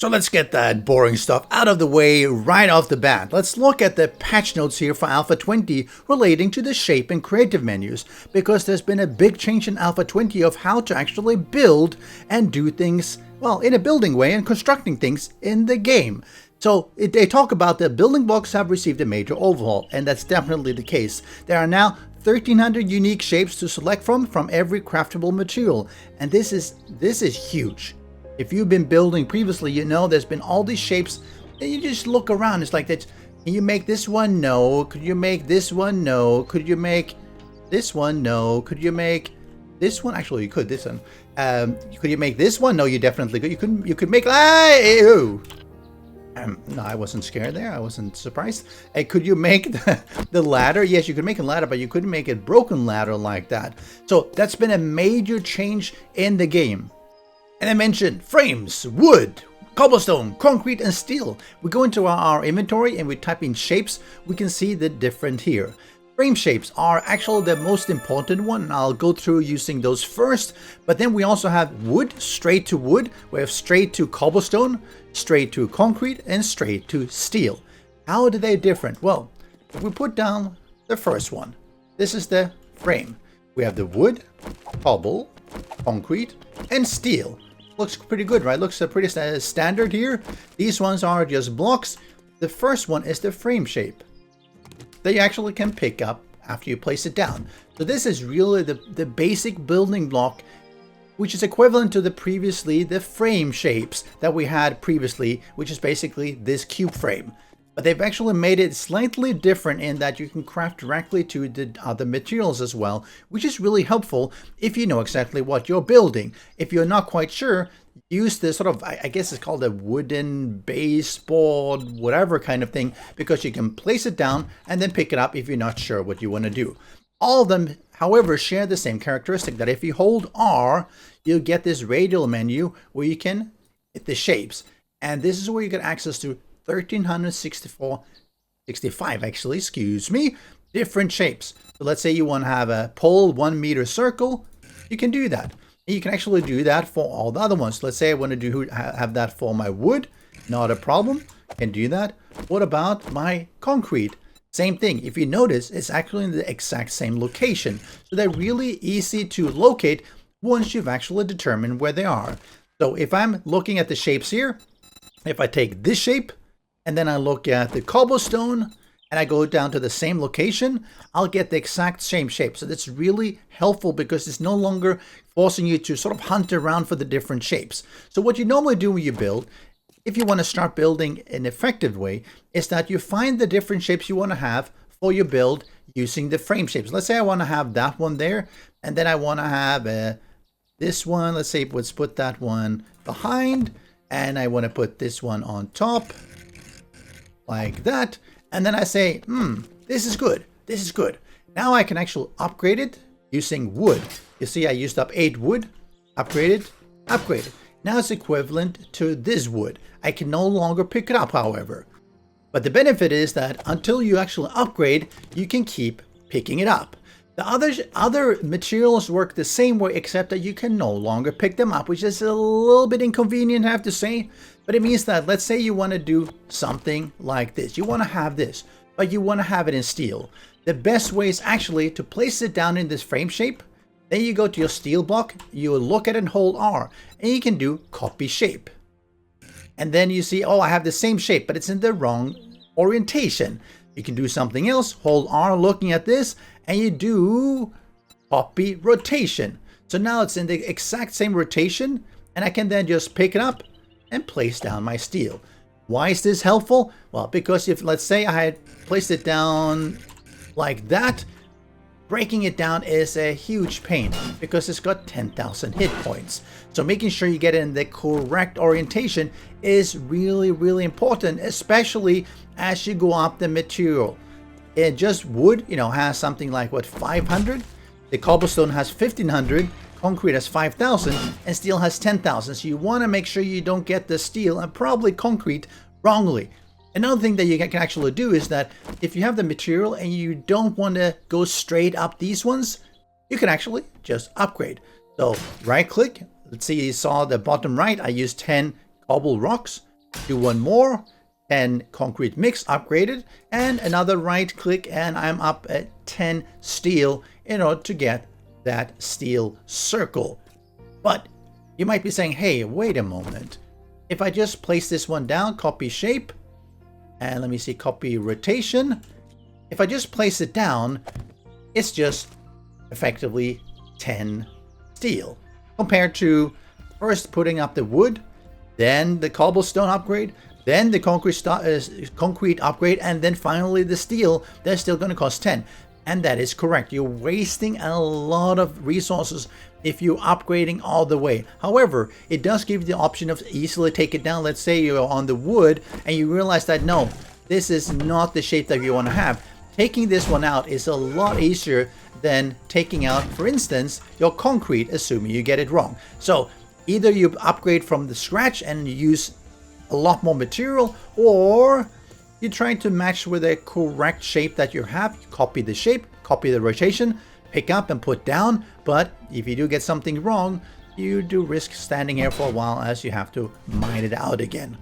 So let's get that boring stuff out of the way right off the bat. Let's look at the patch notes here for Alpha 20 relating to the shape and creative menus, because there's been a big change in Alpha 20 of how to actually build and do things, well, in a building way and constructing things in the game. So they talk about the building blocks have received a major overhaul, and that's definitely the case. There are now 1,300 unique shapes to select from every craftable material, and this is huge. If you've been building previously, you know there's been all these shapes, and you just look around. It's like that. Can you make this one? No. Could you make this one? No. Could you make this one? No. Could you make this one? Actually, you could. This one. Could you make this one? No, you definitely could. You could make. Ew. No, I wasn't scared there. I wasn't surprised. Could you make the ladder? Yes, you could make a ladder, but you couldn't make a broken ladder like that. So that's been a major change in the game. And I mentioned frames, wood, cobblestone, concrete, and steel. We go into our inventory and we type in shapes. We can see the different here. Frame shapes are actually the most important one, and I'll go through using those first. But then we also have wood, straight to wood. We have straight to cobblestone, straight to concrete, and straight to steel. How are they different? Well, if we put down the first one, this is the frame. We have the wood, cobble, concrete, and steel. Looks pretty good, right? Looks pretty standard here. These ones are just blocks. The first one is the frame shape that you actually can pick up after you place it down. So this is really the basic building block, which is equivalent to the frame shapes that we had previously, which is basically this cube frame. But they've actually made it slightly different in that you can craft directly to the other materials as well, which is really helpful if you know exactly what you're building. If you're not quite sure, use this sort of, I guess it's called a wooden baseboard, whatever kind of thing, because you can place it down and then pick it up if you're not sure what you want to do. All of them, however, share the same characteristic that if you hold R, you'll get this radial menu where you can hit the shapes. And this is where you get access to 1,365 actually, excuse me, different shapes. So let's say you want to have a pole 1 meter circle, you can do that. And you can actually do that for all the other ones. Let's say I want to have that for my wood, not a problem, can do that. What about my concrete? Same thing. If you notice, it's actually in the exact same location. So they're really easy to locate once you've actually determined where they are. So if I'm looking at the shapes here, if I take this shape, and then I look at the cobblestone and I go down to the same location, I'll get the exact same shape. So that's really helpful because it's no longer forcing you to sort of hunt around for the different shapes. So what you normally do when you build, if you want to start building an effective way, is that you find the different shapes you want to have for your build using the frame shapes. Let's say I want to have that one there, and then I want to have this one. Let's say let's put that one behind, and I want to put this one on top. Like that, and then I say, this is good, this is good. Now I can actually upgrade it using wood. You see, I used up 8 wood, upgraded. Now it's equivalent to this wood. I can no longer pick it up, however. But the benefit is that until you actually upgrade, you can keep picking it up. The other materials work the same way, except that you can no longer pick them up, which is a little bit inconvenient, I have to say. But it means that, let's say you want to do something like this. You want to have this, but you want to have it in steel. The best way is actually to place it down in this frame shape. Then you go to your steel block, you look at it and hold R, and you can do copy shape. And then you see, oh, I have the same shape, but it's in the wrong orientation. You can do something else, hold R looking at this, and you do copy rotation. So now it's in the exact same rotation, and I can then just pick it up and place down my steel. Why is this helpful? Well, because if, let's say I had placed it down like that, breaking it down is a huge pain because it's got 10,000 hit points. So making sure you get it in the correct orientation is really, really important, especially as you go up the material. It just wood, has something like, 500? The cobblestone has 1,500. Concrete has 5,000 and steel has 10,000. So you want to make sure you don't get the steel and probably concrete wrongly. Another thing that you can actually do is that if you have the material and you don't want to go straight up these ones, you can actually just upgrade. So right click, let's see, you saw the bottom right, I used 10 cobble rocks. Do one more, 10 concrete mix upgraded, and another right click, and I'm up at 10 steel in order to get that steel circle. But you might be saying, hey, wait a moment. If I just place this one down, copy shape, and let me see, copy rotation. If I just place it down, it's just effectively 10 steel. Compared to first putting up the wood, then the cobblestone upgrade, then the concrete upgrade, and then finally the steel, they're still going to cost 10. And that is correct. You're wasting a lot of resources if you're upgrading all the way. However, it does give you the option of easily take it down. Let's say you're on the wood and you realize that no, this is not the shape that you want to have. Taking this one out is a lot easier than taking out, for instance, your concrete, assuming you get it wrong. So either you upgrade from the scratch and use a lot more material, or you're trying to match with a correct shape that you have. You copy the shape, copy the rotation, pick up and put down. But if you do get something wrong, you do risk standing here for a while as you have to mine it out again.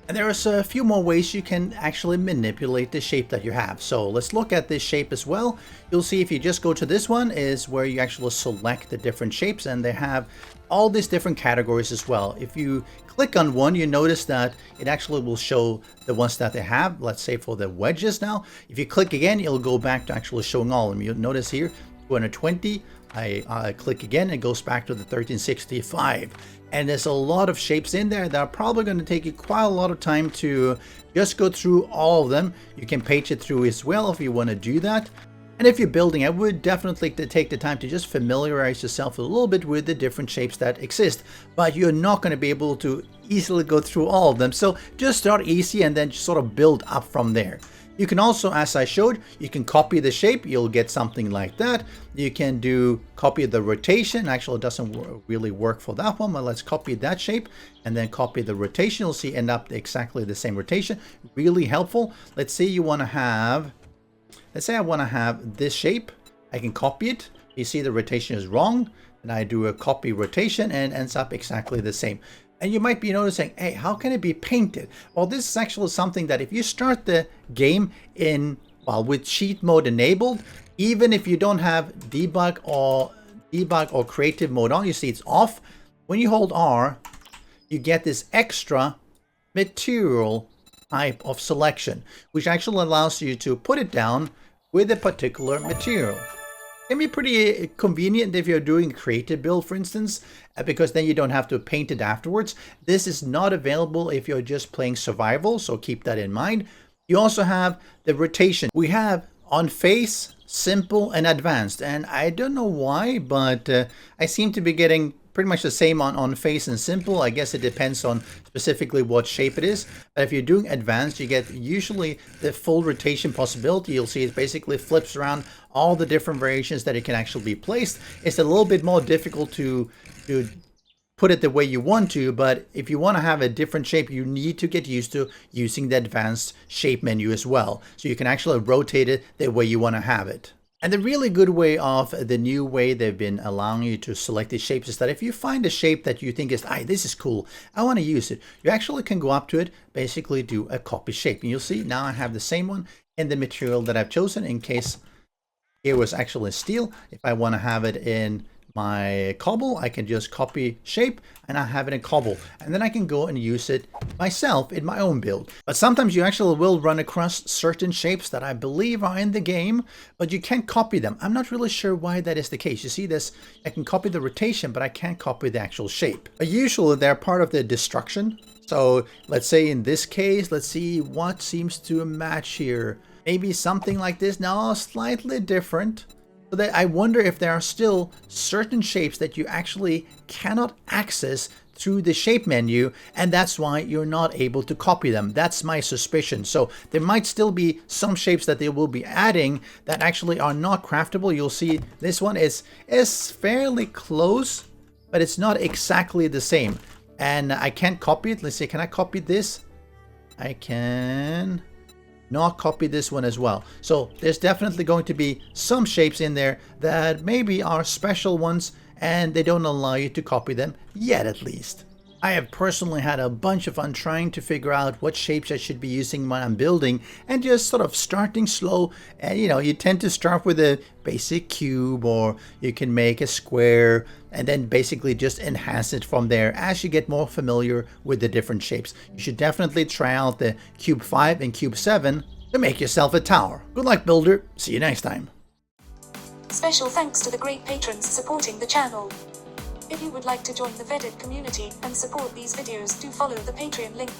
And there's a few more ways you can actually manipulate the shape that you have. So let's look at this shape as well. You'll see if you just go to this one is where you actually select the different shapes, and they have all these different categories as well. If you click on one, you notice that it actually will show the ones that they have. Let's say for the wedges now. If you click again, it'll go back to actually showing all of them. You'll notice here, 220. I click again, it goes back to the 1365. And there's a lot of shapes in there that are probably going to take you quite a lot of time to just go through all of them. You can page it through as well if you want to do that. And if you're building, I would definitely take the time to just familiarize yourself a little bit with the different shapes that exist. But you're not going to be able to easily go through all of them. So just start easy and then just sort of build up from there. You can also, as I showed, you can copy the shape. You'll get something like that. You can do copy the rotation. Actually, it doesn't really work for that one, but let's copy that shape and then copy the rotation. You'll see end up exactly the same rotation. Really helpful. Let's say you want to have, let's say I want to have this shape. I can copy it. You see the rotation is wrong. And I do a copy rotation and ends up exactly the same. And you might be noticing, hey, how can it be painted? Well, this is actually something that if you start the game in, well, with cheat mode enabled, even if you don't have debug or creative mode on, you see it's off. When you hold R, you get this extra material type of selection, which actually allows you to put it down with a particular material. It can be pretty convenient if you're doing a creative build, for instance, because then you don't have to paint it afterwards. This is not available if you're just playing survival, so keep that in mind. You also have the rotation. We have on face, simple, and advanced. And I don't know why, but I seem to be getting pretty much the same on face and simple. I guess it depends on specifically what shape it is. But if you're doing advanced, you get usually the full rotation possibility. You'll see it basically flips around all the different variations that it can actually be placed. It's a little bit more difficult to put it the way you want to, but if you want to have a different shape, you need to get used to using the advanced shape menu as well. So you can actually rotate it the way you want to have it. And the really good way of the new way they've been allowing you to select these shapes is that if you find a shape that you think is, this is cool, I want to use it, you actually can go up to it, basically do a copy shape. And you'll see now I have the same one in the material that I've chosen in case it was actually steel. If I want to have it in my cobble, I can just copy shape and I have it in cobble, and then I can go and use it myself in my own build. But sometimes you actually will run across certain shapes that I believe are in the game, but you can't copy them. I'm not really sure why that is the case. You see this, I can copy the rotation, but I can't copy the actual shape. But usually they're part of the destruction. So let's say in this case, let's see what seems to match here. Maybe something like this. No, slightly different. So that I wonder if there are still certain shapes that you actually cannot access through the shape menu, and that's why you're not able to copy them. That's my suspicion. So there might still be some shapes that they will be adding that actually are not craftable. You'll see this one is fairly close, but it's not exactly the same. And I can't copy it. Let's see, can I copy this? I can not copy this one as well. So there's definitely going to be some shapes in there that maybe are special ones and they don't allow you to copy them yet, at least. I have personally had a bunch of fun trying to figure out what shapes I should be using when I'm building and just sort of starting slow. And you tend to start with a basic cube, or you can make a square and then basically just enhance it from there as you get more familiar with the different shapes. You should definitely try out the Cube 5 and Cube 7 to make yourself a tower. Good luck, builder. See you next time. Special thanks to the great patrons supporting the channel. If you would like to join the Vedui community and support these videos, do follow the Patreon link.